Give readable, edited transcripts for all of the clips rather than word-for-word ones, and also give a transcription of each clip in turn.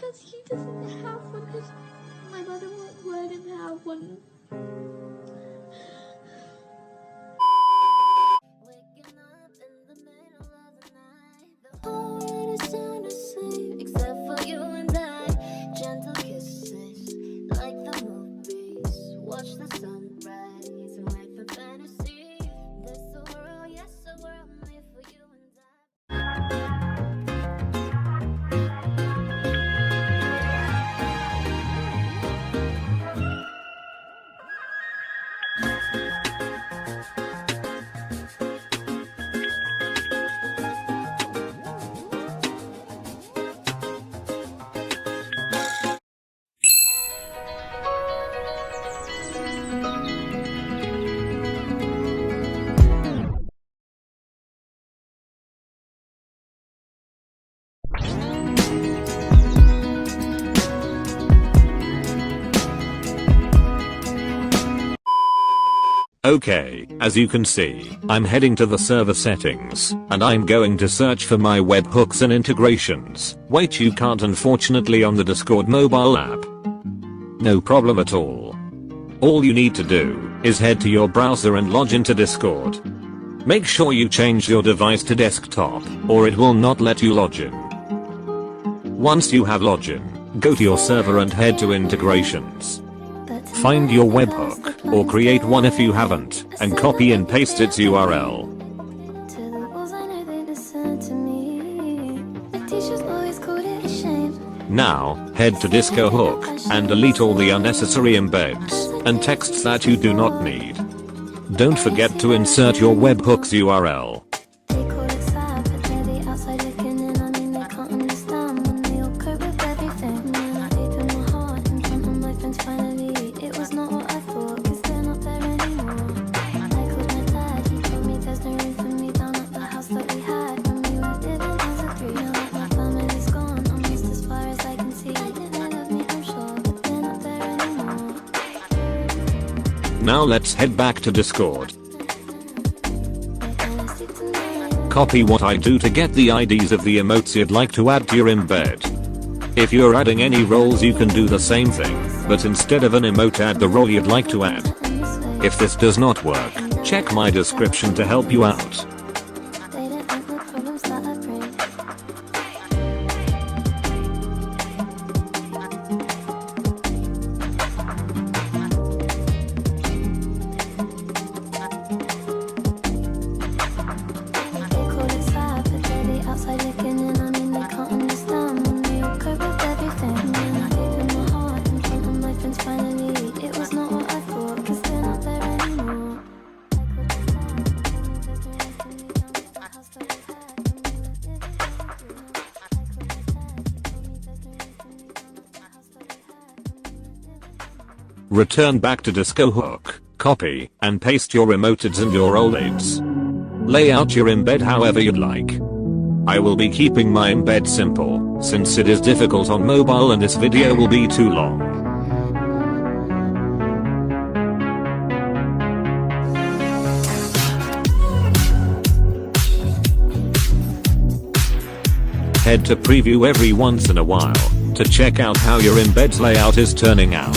because he doesn't have one, because my mother won't let him have one. Waking up in the middle of the night, the whole world is sound asleep except for you and I. Gentle kisses like the movies, watch the sunrise and like the fantasy. This a world, yes, a world made for you and I. Okay, as you can see, I'm heading to the server settings, and I'm going to search for my webhooks and integrations. Wait, you can't unfortunately on the Discord mobile app. No problem at all. All you need to do is head to your browser and log into Discord. Make sure you change your device to desktop, or it will not let you log in. Once you have logged in, go to your server and head to integrations. Find your webhook, or create one if you haven't, and copy and paste its URL. Now, head to Disco Hook, and delete all the unnecessary embeds, and texts that you do not need. Don't forget to insert your webhook's URL. Now let's head back to Discord. Copy what I do to get the IDs of the emotes you'd like to add to your embed. If you're adding any roles you can do the same thing, but instead of an emote add the role you'd like to add. If this does not work, check my description to help you out. Return back to Disco Hook, copy, and paste your emoteds and your old aids. Lay out your embed however you'd like. I will be keeping my embed simple, since it is difficult on mobile and this video will be too long. Head to preview every once in a while, to check out how your embed's layout is turning out.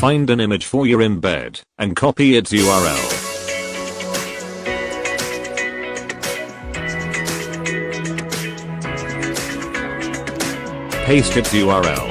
Find an image for your embed and copy its URL. Paste its URL.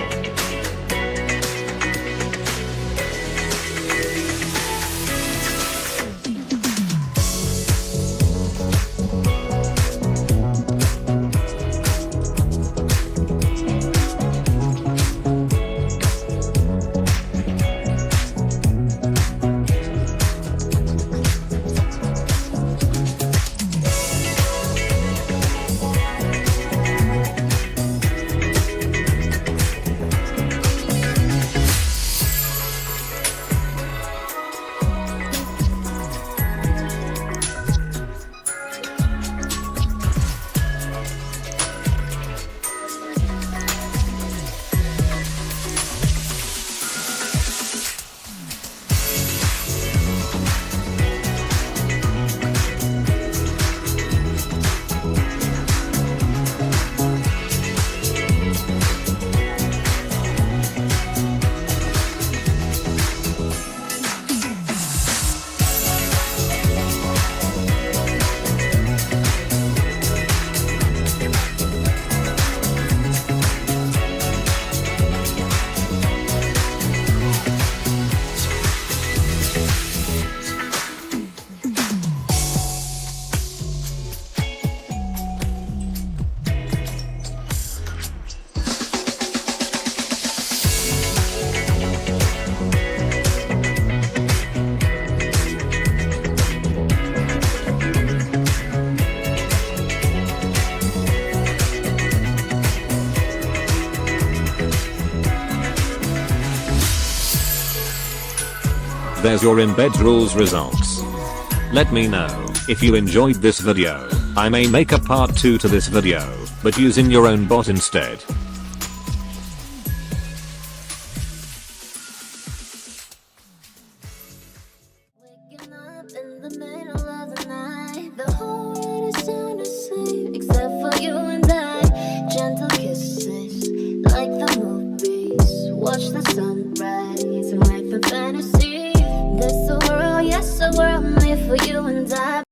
There's your embed rules results. Let me know if you enjoyed this video. I may make a part 2 to this video, but using your own bot instead. Waking up in the middle of the night, the whole world is sound asleep except for you and I. Gentle kisses like the movies. Watch the sunrise and like the fantasy. This a world, yes, a world made for you and I.